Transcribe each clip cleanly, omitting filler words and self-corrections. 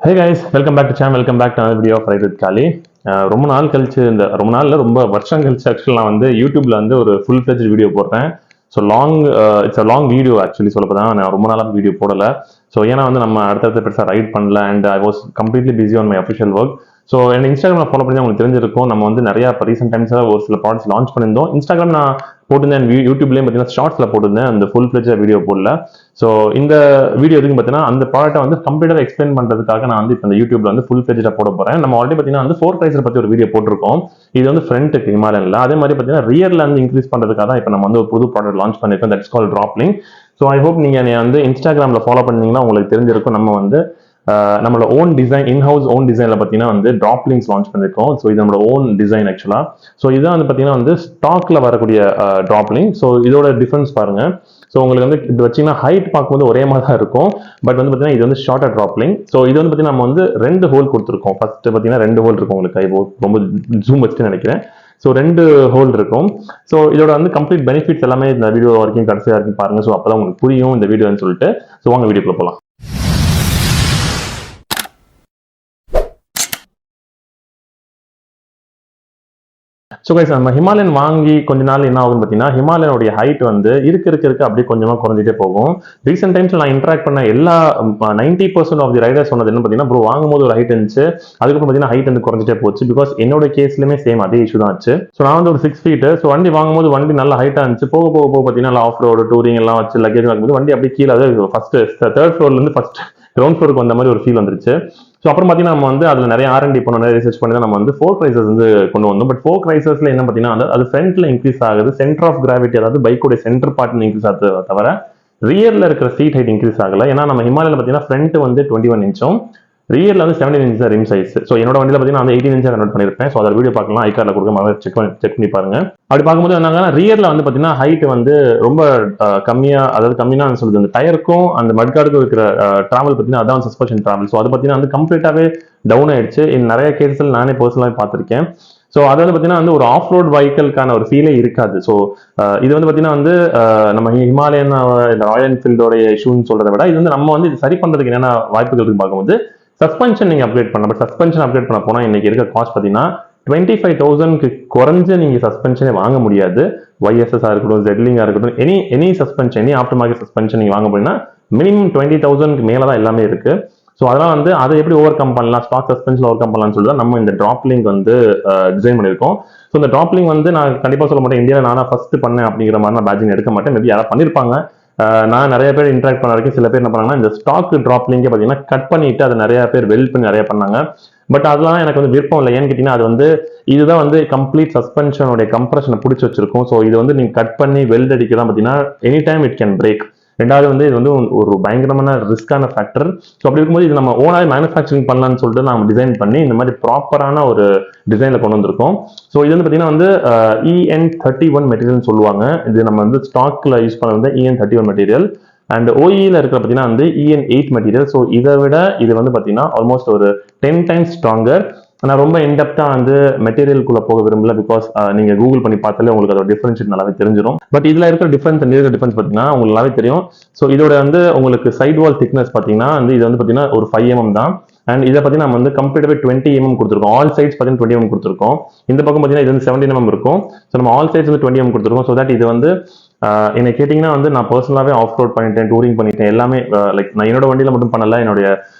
Hey guys, welcome back to channel. Welcome back to another video of Ride with Kali. ரொம்ப நாள் கழிச்சு ரொம்ப நாள்ல ரொம்ப வருஷம் கழிச்சு ஆக்சுவலி நான் வந்து யூடியூப்ல வந்து ஒரு ஃபுல் ஃபிளெஜ் வீடியோ போடுறேன். So it's a long video actually சொல்ல போதான் நான் ரொம்ப நாளாக வீடியோ போடல. ஸோ ஏன்னா வந்து நம்ம அடுத்தடுத்து பெருசாக ரைட் பண்ணல and I was completely busy on my official work. So N Instagram follow பண்ணி உங்களுக்கு தெரிஞ்சிருக்கும். நம்ம வந்து நிறைய ரீசென்ட் டைம்ஸில் ஒரு சில ப்ராடக்ட்ஸ் லான்ச் பண்ணியிருந்தோம். இன்ஸ்டாகிராம் நான் போட்டிருந்தேன், யூடியூப்லேயும் பார்த்தீங்கன்னா ஷார்ட்ஸில் போட்டிருந்தேன், அந்த ஃபுல் ஃபிளெஜ் வீடியோ போடல. ஸோ இந்த வீடியோ எதுக்கு பார்த்தீங்கன்னா அந்த ப்ராடக்ட்டை வந்து கம்ப்ளீட்டாக எக்ஸ்பிளைன் பண்ணுறதுக்காக நான் வந்து இப்போ இந்த யூடியூப்ல வந்து ஃபுல் ஃபிளெஜ்டாக போட போகிறேன். நம்ம ஆல்ரெடி பார்த்தீங்கன்னா வந்து ஃபோர் ப்ரைஸர் பற்றி ஒரு வீடியோ போட்டிருக்கோம். இது வந்து ஃப்ரண்ட்டுக்கு ஹிமாலயன்ல. அதே மாதிரி பார்த்தீங்கன்னா ரியர்ல வந்து இன்க்ரீஸ் பண்ணுறதுக்காக தான் இப்போ நம்ம வந்து ஒரு புது ப்ராடக்ட் லான்ச் பண்ணியிருக்கோம். That's call dropling. So I hope நீங்கள் வந்து இன்ஸ்டாகிராமில் ஃபாலோ பண்ணீங்கன்னா உங்களுக்கு தெரிஞ்சிருக்கும். நம்ம வந்து நம்மளோட ஓன் டிசைன் இன்ஹவுஸ் ஓன் டிசைனில் பார்த்தீங்கன்னா வந்து ட்ராப்லிங்ஸ் லான்ச் பண்ணியிருக்கோம். ஸோ இது நம்மளோட ஓன் டிசைன் ஆக்சுவலாக. ஸோ இதுதான் வந்து பார்த்தீங்கன்னா வந்து ஸ்டாக்ல வரக்கூடிய ட்ராப்லிங். ஸோ இதோட டிஃபரன்ஸ் பாருங்க. ஸோ உங்களுக்கு வந்து இது வச்சிங்கன்னா ஹைட் பார்க்கும்போது ஒரே மாதிரி தான் இருக்கும். பட் வந்து பார்த்தீங்கன்னா இது வந்து ஷார்ட்டர் ட்ராப்லிங். ஸோ இது வந்து பார்த்தீங்கன்னா நம்ம வந்து 2 ஹோல் கொடுத்துருக்கோம். ஃபர்ஸ்ட் பார்த்தீங்கன்னா 2 ஹோல் இருக்கும். உங்களுக்கு ரொம்ப ஜூம் வச்சுட்டு நினைக்கிறேன். ஸோ 2 ஹோல் இருக்கும். ஸோ இதோட வந்து கம்ப்ளீட் பெனிஃபிட்ஸ் எல்லாமே இந்த வீடியோ வரைக்கும் கடைசியாக வரைக்கும் பாருங்க. ஸோ அப்போதான் உங்களுக்கு புரியும் இந்த வீடியோன்னு சொல்லிட்டு. ஸோ வாங்க வீடியோக்குள்ள போகலாம். ஸோ கைஸ் நம்ம ஹிமாலயன் வாங்கி கொஞ்ச நாள் என்ன ஆகும்னு பார்த்தீங்கன்னா ஹிமாலயனுடைய ஹைட் வந்து இருக்க அப்படியே கொஞ்சமாக குறைஞ்சிட்டே போகும். ரீசென்ட் டைம்ஸ்ல நான் இன்ட்ராக்ட் பண்ண எல்லா 90% ஆஃப் தி ரைடர்ஸ் சொன்னது என்ன பார்த்தீங்கன்னா ப்ரோ வாங்கும்போது ஒரு ஹைட் இருந்துச்சு, அதுக்கப்புறம் பார்த்தீங்கன்னா ஹைட் வந்து குறைஞ்சிட்டே போச்சு. பிகாஸ் என்னோட கேஸ்லயுமே சேம் அதே இஷ்யூ தான் ஆச்சு. ஸோ நான் வந்து ஒரு 6 feet. ஸோ வண்டி வாங்கும்போது வண்டி நல்ல ஹைட்டாக இருந்துச்சு. போக பார்த்தீங்கன்னா ஆஃப் ரோடு டூரிங் எல்லாம் வச்சு லக்கேஜ் வாங்கும்போது வண்டி அப்படியே கீழே ஃபர்ஸ்ட் 3rd floorல இருந்து ஃபர்ஸ்ட் கிரவுண்ட் ஃப்ளோருக்கு வந்த மாதிரி ஒரு ஃபீல் வந்துருச்சு. ஸோ அப்புறம் பார்த்தீங்கன்னா நம்ம வந்து அதில் நிறைய R&D பண்ணோம், நிறைய ரிசர்ச் பண்ணி தான் நம்ம வந்து 4 ரைசர்ஸ் வந்து கொண்டு வந்தோம். பட் 4 ரைசர்ஸ்ல என்ன பார்த்தீங்கன்னா அது ஃப்ரண்ட்ல இன்க்ரீஸ் ஆகுது, சென்டர் ஆஃப் கிராவிட்டி அதாவது பைக்கோட சென்டர் பார்ட் இன்க்ரீஸ் ஆகுது தவிர ரியர்ல இருக்கிற சீட் ஹைட் இன்க்ரீஸ் ஆகல. ஏன்னா நம்ம ஹிமாலயில பார்த்தீங்கன்னா ஃப்ரண்ட் வந்து 21 inch, ரியர்ல வந்து 17 inch ரிம் சைஸ். ஸோ என்னோட வண்டியில பார்த்தீங்கன்னா வந்து 18 inch கன்வெர்ட் பண்ணிருப்பேன். ஸோ அதை வீடியோ பார்க்கலாம், ஐகார்ல கொடுக்க செக் பண்ணி பாருங்க. அப்படி பார்க்கும்போது என்னன்னா ரியர்ல வந்து பார்த்தீங்கன்னா ஹைட் வந்து ரொம்ப கம்மியா, அதாவது கம்மியா சொல்லுது அந்த டயருக்கும் அந்த மட்கார்டுக்கும் இருக்கிற டிராவல் பார்த்தீங்கன்னா அதான் சஸ்பென்ஷன் டிராவல். ஸோ அது பார்த்தீங்கன்னா வந்து கம்ப்ளீட்டாவே டவுன் ஆயிடுச்சு. நிறைய கேசஸ் நானே பர்சனலாக பார்த்திருக்கேன். ஸோ அது வந்து பார்த்தீங்கன்னா வந்து ஒரு ஆஃப் ரோட் வெஹிக்கலுக்கான ஒரு ஃபீலே இருக்காது. ஸோ இது வந்து பார்த்தீங்கன்னா வந்து நம்ம ஹிமாலயன் இந்த ராயல் என்ஃபீல்டோட இஷ்யூன்னு சொல்றதை விட இது வந்து நம்ம வந்து இது சரி பண்றதுக்கு என்னென்ன வாய்ப்புகள் இருக்கு பார்க்கும்போது சஸ்பென்ஷன் நீங்க அப்கிரேட் பண்ணலாம். பட் சஸ்பென்ஷன் அப்கிரேட் பண்ண போனா இன்னைக்கு இருக்க காஸ்ட் பார்த்தீங்கன்னா 25,000க்கு குறைஞ்ச நீங்க சஸ்பென்ஷனே வாங்க முடியாது. YSS இருக்கட்டும், ZLink இருக்கட்டும், any suspension, any after market suspension நீங்க வாங்க போனீங்கன்னா மினிமம் 20,000க்கு மேல தான் எல்லாமே இருக்கு. ஸோ அதெல்லாம் வந்து அதை எப்படி ஓவர் கம் பண்ணலாம், ஸ்டாக் சஸ்பென்ஷன் ஓவர் கம் பண்ணலாம்னு சொல்லி நம்ம இந்த ட்ராப்லிங்க் வந்து டிசைன் பண்ணியிருக்கோம். ஸோ இந்த ட்ராப்லிங்க் வந்து நான் கண்டிப்பாக சொல்ல மாட்டேன் இந்தியாவில் நானா ஃபர்ஸ்ட் பண்ணேன் அப்படிங்கிற மாதிரி நான் பேட்ஜிங் எடுக்க மாட்டேன். மேபி யாராவது பண்ணியிருப்பாங்க. நான் நிறைய பேர் இன்ட்ராக்ட் பண்ண வரைக்கும் சில பேர் என்ன பண்ணாங்கன்னா இந்த ஸ்டாக் ட்ராப்லிங்கே பார்த்தீங்கன்னா கட் பண்ணிட்டு அதை நிறைய பேர் வெல்ட் பண்ணி நிறைய பண்ணாங்க. பட் அதெல்லாம் எனக்கு வந்து விருப்பம் இல்லை. ஏன்னு கேட்டீங்கன்னா அது வந்து இதுதான் வந்து கம்ப்ளீட் சஸ்பென்ஷனுடைய கம்ப்ரஷனை பிடிச்சி வச்சிருக்கும். ஸோ இது வந்து நீங்க கட் பண்ணி வெல்ட் அடிக்கலாம் பார்த்தீங்கன்னா any time it can break. ரெண்டாவது வந்து இது வந்து ஒரு பயங்கரமான ரிஸ்கான ஃபேக்டர். ஸோ அப்படி இருக்கும்போது இது நம்ம ஓனாக மேனுஃபேக்சரிங் பண்ணலாம்னு சொல்லிட்டு நம்ம டிசைன் பண்ணி இந்த மாதிரி ப்ராப்பரான ஒரு டிசைன்ல கொண்டு வந்திருக்கோம். ஸோ இது வந்து பார்த்தீங்கன்னா வந்து EN31 மெட்டீரியல் சொல்லுவாங்க. இது நம்ம வந்து ஸ்டாக்ல யூஸ் பண்ண வந்து EN31 மெட்டீரியல். அண்ட் OEல இருக்கிற பார்த்தீங்கன்னா வந்து EN8 மெட்டீரியல். ஸோ இதை விட இது வந்து பார்த்தீங்கன்னா ஆல்மோஸ்ட் ஒரு 10 times ஸ்ட்ராங்கர். நான் ரொம்ப இன்டெப்தா வந்து மெட்டீரியலுக்குள்ள போக விரும்பல. பிகாஸ் நீங்க கூகுள் பண்ணி பார்த்தாலே உங்களுக்கு அதோட டிஃபரன்ஷியேட் நல்லாவே தெரிஞ்சிடும். பட் இதுல இருக்கிற டிஃபரன்ஸ் டிஃபரன்ஸ் பார்த்தீங்கன்னா உங்களுக்கு நல்லாவே தெரியும். ஸோ இதோட வந்து உங்களுக்கு சைட் வால் திக்னஸ் பார்த்தீங்கன்னா வந்து இது வந்து பார்த்தீங்கன்னா ஒரு 5 mm தான். அண்ட் இதை பத்தி நம்ம வந்து கம்ப்ளீட்டாவே 20 mm கொடுத்துருக்கோம். ஆல் சைட்ஸ் பார்த்தீங்கன்னா 20 mm கொடுத்துருக்கோம். இந்த பக்கம் பார்த்தீங்கன்னா இது வந்து 17 mm இருக்கும். ஸோ நம்ம ஆல் சைட்ஸ் வந்து 20 mm கொடுத்துருக்கோம். ஸோ தட் இது வந்து என்னை கேட்டிங்கன்னா வந்து நான் பர்சனலாகவே ஆஃப் ரோட் பண்ணிட்டேன், டூரிங் பண்ணிட்டேன், எல்லாமே லைக் நான் என்னோட வண்டியில மட்டும் பண்ணல, என்னுடைய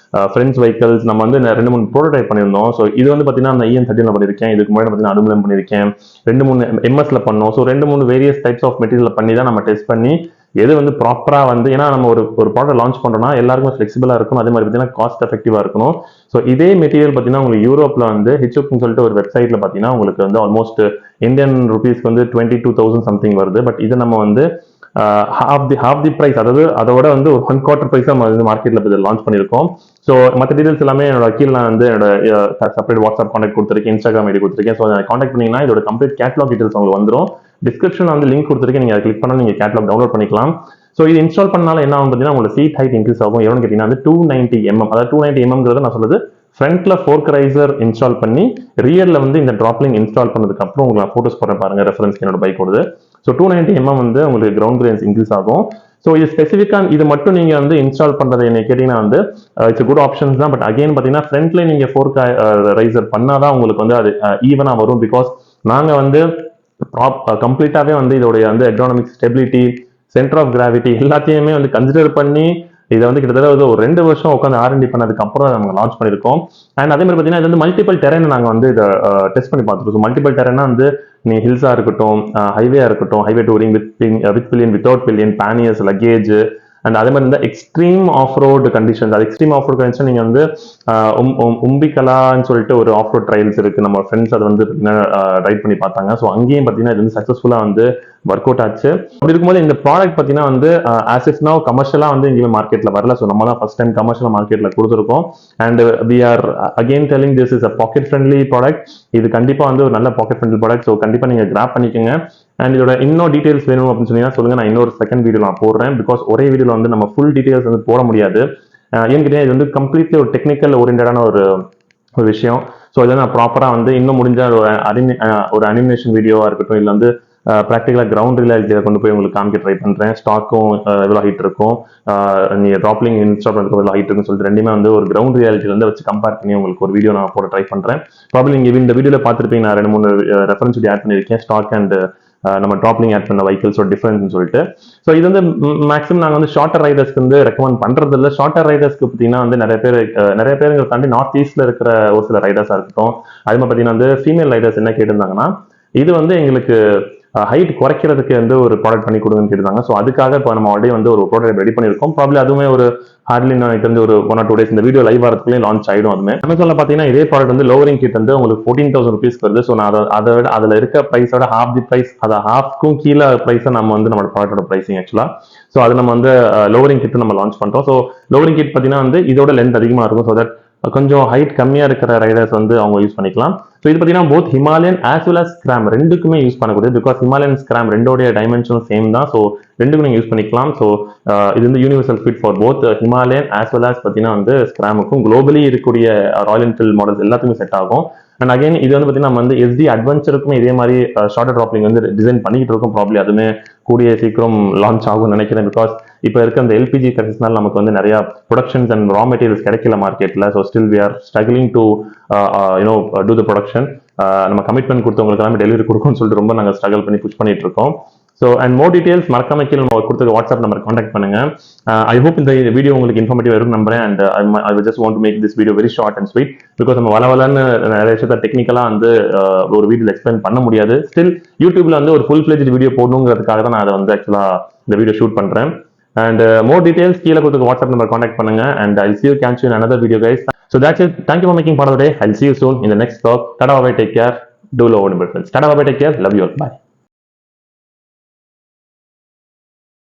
ஃப்ரெண்ட்ஸ் வெஹிக்கல்ஸ் நம்ம வந்து 2-3 ப்ரோட்டோடைப் பண்ணியிருந்தோம். ஸோ இது வந்து பார்த்தீங்கன்னா நான் EN13 பண்ணியிருக்கேன். இதுக்கு முன்னாடி பார்த்தீங்கன்னா அலுமினியம் பண்ணியிருக்கேன், 2-3 MS பண்ணோம். So 2-3 various types of material பண்ணி தான் நம்ம டெஸ்ட் பண்ணி எது வந்து ப்ராப்பரா வந்து, ஏன்னா நம்ம ஒரு ப்ராடக்ட் லான்ச் பண்றோம்னா எல்லாருக்கும் ஃபிளெக்சிபிளா இருக்கும், அதே மாதிரி பார்த்தீங்கன்னா காஸ்ட் எஃபெக்டிவா இருக்கணும். ஸோ இதே மெட்டீரியல் பார்த்தீங்கன்னா உங்களுக்கு யூரோப்ல வந்து ஹிச்சுக்னு சொல்லிட்டு ஒரு வெப்சைட்ல பார்த்தீங்கன்னா உங்களுக்கு வந்து ஆல்மோஸ்ட் இந்தியன் ருபீஸ்க்கு வந்து 22,000 சம்திங் வருது. பட் இதை நம்ம வந்து half the price, அதாவது அதோட வந்து ஒரு 1/4 price நம்ம வந்து மார்க்கெட்ல லான்ச் பண்ணியிருக்கோம். ஸோ மற்ற டீடைல்ஸ் எல்லாமே என்னோட கீழே நான் வந்து என்னோட செப்பரேட் வாட்ஸ்அப் கான்டாக்ட் கொடுத்துருக்கேன், இன்ஸ்டாகிராம் ஐடி கொடுத்துருக்கேன். ஸோ அதை கான்டாக்ட் பண்ணீங்கன்னா இதோட கம்ப்ளீட் கேட்லாக் டீடைல்ஸ் உங்களுக்கு வந்துடும். டிஸ்கிரிப்ஷன்ல வந்து லிங்க் கொடுத்துருக்கேன், நீங்க அதை கிளிக் பண்ணா நீங்க கேட்லாக் டவுன்லோட் பண்ணிக்கலாம். ஸோ இது இன்ஸ்டால் பண்ணாலும் என்ன ஆகும் பார்த்தீங்கன்னா உங்களுக்கு சீட் ஹைட் இன்க்ரீஸ் ஆகும். எவ்வளோன்னு கேட்டீங்கன்னா வந்து 290 mm, அதாவது 290 mm நான் சொல்றது ஃப்ரண்ட்ல ஃபோர்க் ரைசர் இன்ஸ்டால் பண்ணி ரியர்ல வந்து இந்த ட்ராப்லிங் இன்ஸ்டால் பண்ணதுக்கு அப்புறம் உங்களுக்கு நான் போட்டோஸ் போடுறேன் பாருங்க, ரெஃபரன்ஸ் என்னோட பைக் ஓடுது. ஸோ 290 mm வந்து உங்களுக்கு கிரவுண்ட் கிளியரன்ஸ் இன்க்ரீஸ் ஆகும். ஸோ இது ஸ்பெசிஃபிக்காக இது மட்டும் நீங்கள் வந்து இன்ஸ்டால் பண்ணுறது என்ன கேட்டிங்கன்னா வந்து இட்ஸ் குட் ஆப்ஷன்ஸ் தான். பட் அகைன் பார்த்தீங்கன்னா ஃப்ரண்ட்ல நீங்கள் ஃபோர்க் ரைசர் பண்ணாதான் உங்களுக்கு வந்து அது ஈவனாக வரும். பிகாஸ் நாங்கள் வந்து கம்ப்ளீட்டாகவே வந்து இதோடைய வந்து economic stability, centre of gravity எல்லாத்தையுமே வந்து கன்சிடர் பண்ணி இதை வந்து கிட்டத்தட்ட ஒரு 2 வருஷம் உட்காந்து R&D பண்ணதுக்கு அப்புறம் நம்ம லான்ச் பண்ணியிருக்கோம். அண்ட் அதே மாதிரி பார்த்தீங்கன்னா இது வந்து மல்டிபிள் டெரென் நாங்கள் வந்து இதை டெஸ்ட் பண்ணி பார்த்துருக்கோம். மல்டிபிள் டெரென்னா வந்து நீ ஹில்ஸாக இருக்கட்டும், ஹைவேயா இருக்கட்டும், highway touring with pillion, without pillion, panniers, luggage, and அதே மாதிரி இந்த எக்ஸ்ட்ரீம் ஆஃப் ரோடு கண்டிஷன்ஸ். அது எக்ஸ்ட்ரீம் ஆஃப் ரோட் கண்டிஷன் நீங்கள் வந்து உம்பிகலான்னு சொல்லிட்டு ஒரு ஆஃப் ரோட் ட்ரையல்ஸ் இருக்கு. நம்ம ஃப்ரெண்ட்ஸ் அதை வந்து ரைட் பண்ணி பார்த்தாங்க. ஸோ அங்கேயும் பார்த்தீங்கன்னா இது வந்து சக்ஸஸ்ஃபுல்லாக வந்து ஒர்க் அவுட் ஆச்சு. அப்படி இருக்கும்போது இந்த ப்ராடக்ட் பார்த்தீங்கன்னா வந்து ஆஸ் இஃப் நவ் கமர்ஷியலாக வந்து எங்கேயுமே மார்க்கெட்டில் வரல. ஸோ நம்ம தான் ஃபர்ஸ்ட் டைம் கமர்ஷியல் மார்க்கெட்டில் கொடுத்துருக்கோம். And we are again telling this is a pocket friendly product. இது கண்டிப்பாக வந்து ஒரு நல்ல பாக்கெட் ஃப்ரெண்ட்லி ப்ராடக்ட். ஸோ கண்டிப்பாக நீங்கள் கிராப் பண்ணிக்கோங்க. அண்ட் இதோட இன்னும் டீடைல்ஸ் வேணும் அப்படின்னு சொன்னீங்கன்னா சொல்லுங்க, நான் இன்னொரு செகண்ட் வீடியோ நான் போடுறேன். பிகாஸ் ஒரே வீடியோவில் வந்து நம்ம ஃபுல் டீடைல்ஸ் வந்து போட முடியாது. ஏன்னு கேட்டீங்கன்னா இது வந்து கம்ப்ளீட்லி ஒரு டெக்னிக்கல் ஓரியன்டான ஒரு விஷயம். ஸோ இதை நான் ப்ராப்பராக வந்து இன்னும் முடிஞ்ச ஒரு அனிமேஷன் வீடியோவாக இருக்கட்டும், இல்லை வந்து ப்ராக்டிகலாக கிரவுண்ட் ரியாலிட்டியை கொண்டு போய் உங்களுக்கு காமிக்க ட்ரை பண்ணுறேன். ஸ்டாக்கும் எவ்வளோ ஹைட் இருக்கும், நீங்கள் ட்ராப்லிங் இன்ஸ்டால் பண்ணுறதுக்கு எவ்வளோ ஹைட் இருக்குன்னு சொல்லிட்டு ரெண்டுமே வந்து ஒரு கிரவுண்ட் ரியாலிட்டியில் வந்து வச்சு கம்பேர் பண்ணி உங்களுக்கு ஒரு வீடியோ நான் போட ட்ரை பண்ணுறேன். ப்ராப்ளம் நீங்கள் இந்த வீடியோவில் பார்த்துருப்பீங்க, நான் 2-3 ரெஃபரன்ஸ் வீடியோ ஆட் பண்ணியிருக்கேன், ஸ்டாக் அண்ட் நம்ம ட்ராப்லிங் ஆட் பண்ண வெஹிக்கிள்ஸோட டிஃபரன்ஸ் சொல்லிட்டு. ஸோ இது வந்து மேக்ஸிமம் நாங்கள் வந்து ஷார்ட்டர் ரைடர்ஸ்க்கு வந்து ரெக்கமெண்ட் பண்ணுறது இல்லை. ஷார்ட்டர் ரைடர்ஸ்க்கு பார்த்தீங்கன்னா வந்து நிறைய பேருங்க தாண்டி நார்த் ஈஸ்ட்ல இருக்கிற ஒரு சில ரைடர்ஸாக இருக்கட்டும், அது மாதிரி பார்த்தீங்கன்னா வந்து ஃபீமேல் ரைடர்ஸ் என்ன கேட்டிருந்தாங்கன்னா இது வந்து எங்களுக்கு ஹைட் குறைக்கிறதுக்கு வந்து ஒரு ப்ராடக்ட் பண்ணி கொடுங்கன்னு கேட்டிருந்தாங்க. ஸோ அதுக்காக இப்போ நம்ம ஆல்ரெடி வந்து ஒரு ப்ராடக்ட் ரெடி பண்ணியிருக்கோம். ப்ராப்ளி அதுவுமே ஒரு ஹார்ட்லி எனக்கு வந்து ஒரு 1 or 2 days இந்த வீடியோ லைவ் வரதுக்குள்ளே லான்ச் ஆயிடும். அதுமே அமேசான்ல பார்த்தீங்கன்னா இதே ப்ராடக்ட் வந்து லோவரிங் கிட் வந்து உங்களுக்கு 14,000 rupees வருது. ஸோ நான் அதை விட அதில் இருக்க ப்ரைஸோட ஹாஃப் தி ப்ரைஸ், அதை ஹாஃப்க்கும் கீழே ப்ரைஸை நம்ம வந்து நம்ம ப்ராடக்டோட ப்ரைஸிங் ஆக்சுவலா. ஸோ அது நம்ம வந்து லோவரிங் கிட் நம்ம லான்ச் பண்ணுறோம். ஸோ லோவரிங் கிட் பார்த்தீங்கன்னா வந்து இதோட லென்த் அதிகமாக இருக்கும். ஸோ தட் கொஞ்சம் ஹைட் கம்மியாக இருக்கிற ரைடர்ஸ் வந்து அவங்க யூஸ் பண்ணிக்கலாம். ஸோ இது பார்த்தீங்கன்னா both Himalayan as well as Scram ரெண்டுக்குமே யூஸ் பண்ணக்கூடியது. பிகாஸ் ஹிமாலயன் ஸ்கிராம் ரெண்டோடைய டைமென்ஷனும் சேம் தான். ஸோ ரெண்டுக்கும் நீங்கள் யூஸ் பண்ணிக்கலாம். ஸோ இது வந்து universal fit for both Himalayan as well as பார்த்தீங்கன்னா வந்து ஸ்கிராமுக்கும் குளோபலி இருக்கக்கூடிய ராயல் என்ஃபீல்ட் மாடல்ஸ் எல்லாத்துக்குமே செட் ஆகும். அண்ட் அகைன் இது வந்து பார்த்தீங்கன்னா நம்ம வந்து SD அட்வென்ச்சருக்குமே இதே மாதிரி ஷார்ட்டர் ட்ராப்லிங் வந்து டிசைன் பண்ணிக்கிட்டு இருக்கோம். ப்ராப்ளி அதுவுமே கூடிய சீக்கிரம் லான்ச் ஆகும்னு நினைக்கிறேன். பிகாஸ் இப்போ இருக்க அந்த LPG கிரைசிஸ்னால நமக்கு வந்து நிறைய ப்ரொடக்ஷன்ஸ் அண்ட் ரா மெட்டீரியல்ஸ் கிடைக்கல மார்க்கெட்டில். So still we are struggling to you know to the production. நம்ம கமிட்மெண்ட் கொடுத்தவங்களுக்கு எல்லாமே டெலிவரி கொடுக்கும்னு சொல்லிட்டு ரொம்ப நாங்கள் ஸ்ட்ரகிள் பண்ணி புஷ் பண்ணிட்டு இருக்கோம். ஸோ அண்ட் மோர் டீடைல்ஸ் மறக்காம கீழே நம்ம கொடுத்துருக்க வாட்ஸ்அப் நம்பர் கான்டாக்ட் பண்ணுங்க. ஐ ஹோப் இந்த வீடியோ உங்களுக்கு இன்ஃபர்மேட்டிவ் இருக்கும் நம்புறேன். And I just want to make this video very short and sweet. Because நம்ம வளவலன்னு நிறைய விஷயத்த டெக்னிக்கலாக வந்து ஒரு வீடியோவில் எக்ஸ்பிளைன் பண்ண முடியாது. ஸ்டில் யூடியூப்ல வந்து ஒரு ஃபுல் ஃபிளெஜ்ட் வீடியோ போடணுங்கிறதுக்காக தான் நான் அதை வந்து ஆக்சுவலாக இந்த வீடியோ ஷூட் பண்றேன். அண்ட் மோர் டீடைல்ஸ் கீழே கொடுத்துருக்க வாட்ஸ்அப் நம்பர் கான்டாக்ட் பண்ணுங்க. And I'll see you catch you in another video, guys. So that's it. Thank you for making part of the day. I'll see you soon in the next vlog. Tada, bye, take care. Do love and friends. Tada, bye, take care. Love you all. Bye.